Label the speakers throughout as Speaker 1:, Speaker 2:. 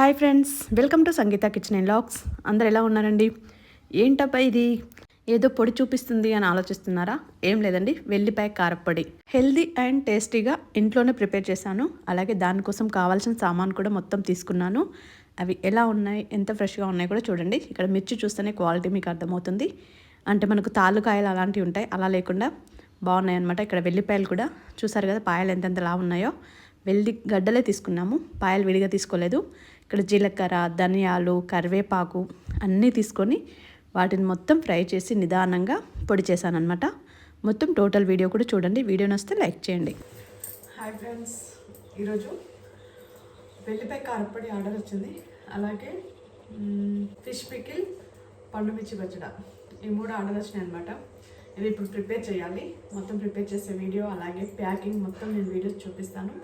Speaker 1: Hi friends, welcome to Sangeetha kitchen and vlogs. అందరు ఎలా ఉన్నారండి? ఏంటబ్బా ఇది ఏదో పొడి చూపిస్తుంది అని ఆలోచిస్తున్నారా? ఏం లేదండి, వెల్లిపాయ కారప్పొడి. హెల్దీ అండ్ టేస్టీగా ఇంట్లోనే ప్రిపేర్ చేశాను. అలాగే దానికోసం కావాల్సిన సామాన్ కూడా మొత్తం తీసుకున్నాను. అవి ఎలా ఉన్నాయి, ఎంత ఫ్రెష్గా ఉన్నాయి కూడా చూడండి. ఇక్కడ మిర్చి చూస్తేనే క్వాలిటీ మీకు అర్థమవుతుంది. అంటే మనకు తాలుకాయలు అలాంటివి ఉంటాయి, అలా లేకుండా బాగున్నాయి అనమాట. ఇక్కడ వెల్లిపాయలు కూడా చూసారు కదా, పాయలు ఎంతెంతలా ఉన్నాయో. వెల్లి గడ్డలే తీసుకున్నాము, పాయలు విడిగా తీసుకోలేదు. ఇక్కడ జీలకర్ర, ధనియాలు, కరివేపాకు అన్నీ తీసుకొని వాటిని మొత్తం ఫ్రై చేసి నిదానంగా పొడి చేశానమాట. మొత్తం టోటల్ వీడియో కూడా చూడండి. వీడియో నచ్చితే లైక్ చేయండి.
Speaker 2: హాయ్ ఫ్రెండ్స్, ఈరోజు వెల్లిపాయ కారప్పొడి ఆర్డర్ వచ్చింది. అలాగే ఫిష్ పికిల్, పండు మిర్చి పచ్చడ, ఈ 3 ఆర్డర్ వచ్చినాయి అనమాట. ఇది ఇప్పుడు ప్రిపేర్ చేయాలి. మొత్తం ప్రిపేర్ చేసే వీడియో, అలాగే ప్యాకింగ్ మొత్తం నేను వీడియోస్ చూపిస్తాను.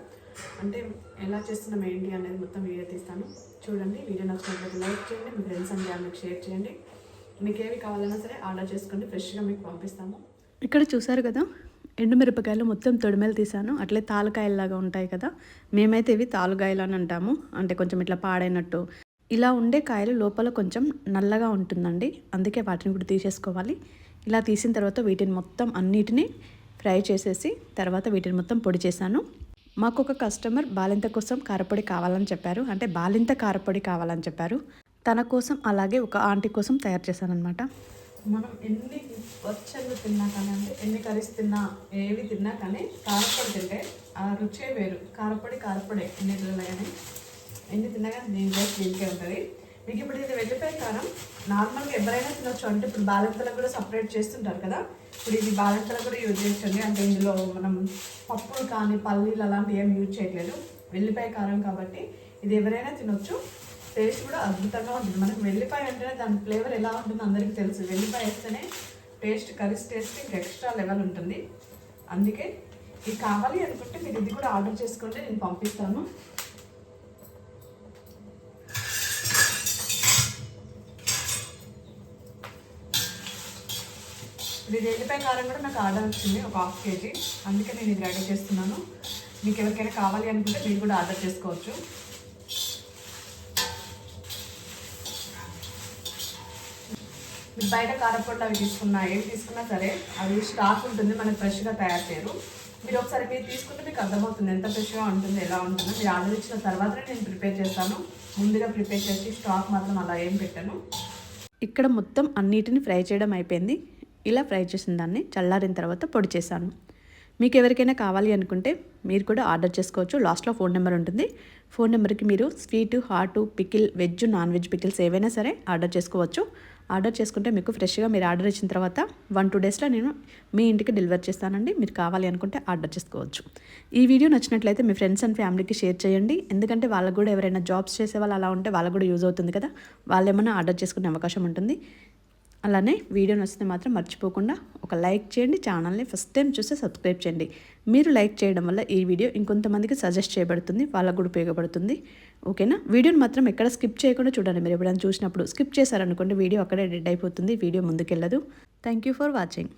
Speaker 2: అంటే ఎలా చేస్తున్నాం ఏంటి అనేది మొత్తం వీడియో తీస్తాను. చూడండి. వీడియో నచ్చినట్లయితే లైక్ చేయండి, మీ ఫ్రెండ్స్ అండ్ ఫ్యామిలీకి షేర్ చేయండి. మీకు ఏవి కావాలన్నా సరే ఆర్డర్ చేసుకోండి, ఫ్రెష్గా మీకు పంపిస్తాము.
Speaker 1: ఇక్కడ చూసారు కదా, ఎండుమిరపకాయలు మొత్తం తొడిమెలు తీసాను. అట్లే తాలుకాయల్లాగా ఉంటాయి కదా, మేమైతే ఇవి తాలుకాయలు అని అంటాము. అంటే కొంచెం ఇట్లా పాడైనట్టు ఇలా ఉండే కాయలు లోపల కొంచెం నల్లగా ఉంటుందండి, అందుకే వాటిని కూడా తీసేసుకోవాలి. ఇలా తీసిన తర్వాత వీటిని మొత్తం అన్నిటినీ ఫ్రై చేసేసి తర్వాత వీటిని మొత్తం పొడి చేశాను. మాకు ఒక కస్టమర్ బాలింత కోసం కారపొడి కావాలని చెప్పారు, అంటే బాలింత కారపొడి కావాలని చెప్పారు. తన కోసం అలాగే ఒక ఆంటీ కోసం తయారు చేశానమాట.
Speaker 2: మనం ఎన్ని వచ్చలు తిన్నా కానీ, అంటే ఎన్ని కర్రీస్ తిన్నా, ఏవి తిన్నా కానీ కారపొడి తింటే ఆ రుచే వేరు. కారపొడి ఎన్నిటిలో కానీ ఎన్ని తిన్నా కానీ దీని టేస్ట్ దీనికే ఉంటుంది. మీకు ఇప్పుడు ఇది వెల్లిపాయ కారం నార్మల్గా ఎవరైనా తినొచ్చు. అంటే ఇప్పుడు బాలింతలకు కూడా సపరేట్ చేస్తుంటారు కదా, ఇప్పుడు ఇది బాలింతలకు కూడా యూజ్ చేయొచ్చండి. అంటే ఇందులో మనం పప్పులు కానీ పల్లీలు అలాంటివి ఏం యూజ్ చేయట్లేదు. వెల్లిపాయ కారం కాబట్టి ఇది ఎవరైనా తినొచ్చు. టేస్ట్ కూడా అద్భుతంగా ఉంటుంది. మనకు వెల్లిపాయ అంటేనే దాని ఫ్లేవర్ ఎలా ఉంటుందో అందరికీ తెలుసు. వెల్లిపాయ వేస్తేనే టేస్ట్, కర్రీస్ టేస్ట్ ఇంకా ఎక్స్ట్రా లెవెల్ ఉంటుంది. అందుకే ఇది కావాలి అనుకుంటే మీరు ఇది కూడా ఆర్డర్ చేసుకుంటే నేను పంపిస్తాను. ఇది వెల్లిపాయ కారం కూడా నాకు ఆర్డర్ వచ్చింది, ఒక 1/2 kg. అందుకే నేను ఇది రెడీ చేస్తున్నాను. మీకు ఎవరికైనా కావాలి అనుకుంటే మీరు కూడా ఆర్డర్ చేసుకోవచ్చు. మీరు బయట కారపొడి అవి తీసుకున్నా, ఏం తీసుకున్నా సరే అవి స్టాక్ ఉంటుంది, మనకు ఫ్రెష్గా తయారు చేయరు. మీరు ఒకసారి మీరు తీసుకుంటే మీకు అర్థమవుతుంది ఎంత ఫ్రెష్గా ఉంటుంది, ఎలా ఉంటుందో. మీరు ఆర్డర్ ఇచ్చిన తర్వాతనే నేను ప్రిపేర్ చేస్తాను. ముందుగా ప్రిపేర్ చేసి స్టాక్ మాత్రం అలా ఏం పెట్టాను.
Speaker 1: ఇక్కడ మొత్తం అన్నిటిని ఫ్రై చేయడం అయిపోయింది. ఇలా ఫ్రై చేసిన దాన్ని చల్లారిన తర్వాత పొడి చేశాను. మీకు ఎవరికైనా కావాలి అనుకుంటే మీరు కూడా ఆర్డర్ చేసుకోవచ్చు. లాస్ట్లో ఫోన్ నెంబర్ ఉంటుంది. ఫోన్ నెంబర్కి మీరు sweet, hot, pickle, veg, non veg pickles ఏవైనా సరే ఆర్డర్ చేసుకోవచ్చు. ఆర్డర్ చేసుకుంటే మీకు ఫ్రెష్గా మీరు ఆర్డర్ ఇచ్చిన తర్వాత 1-2 డేస్లో నేను మీ ఇంటికి డెలివర్ చేస్తానండి. మీరు కావాలి అనుకుంటే ఆర్డర్ చేసుకోవచ్చు. ఈ వీడియో నచ్చినట్లయితే మీ ఫ్రెండ్స్ అండ్ ఫ్యామిలీకి షేర్ చేయండి. ఎందుకంటే వాళ్ళకు కూడా ఎవరైనా జాబ్స్ చేసే వాళ్ళు అలా ఉంటే వాళ్ళకు కూడా యూజ్ అవుతుంది కదా, వాళ్ళు ఏమైనా ఆర్డర్ చేసుకునే అవకాశం ఉంటుంది. అలానే వీడియో నచ్చితే మాత్రం మర్చిపోకుండా ఒక లైక్ చేయండి. ఛానల్ని ఫస్ట్ టైం చూస్తే సబ్స్క్రైబ్ చేయండి. మీరు లైక్ చేయడం వల్ల ఈ వీడియో ఇంకొంతమందికి సజెస్ట్ చేయబడుతుంది, వాళ్ళకు కూడా ఉపయోగపడుతుంది. ఓకేనా? వీడియోని మాత్రం ఎక్కడ స్కిప్ చేయకుండా చూడండి. మీరు ఎప్పుడైనా చూసినప్పుడు స్కిప్ చేశారనుకోండి వీడియో అక్కడే డెడ్ అయిపోతుంది, వీడియో ముందుకెళ్ళదు. Thank you for watching.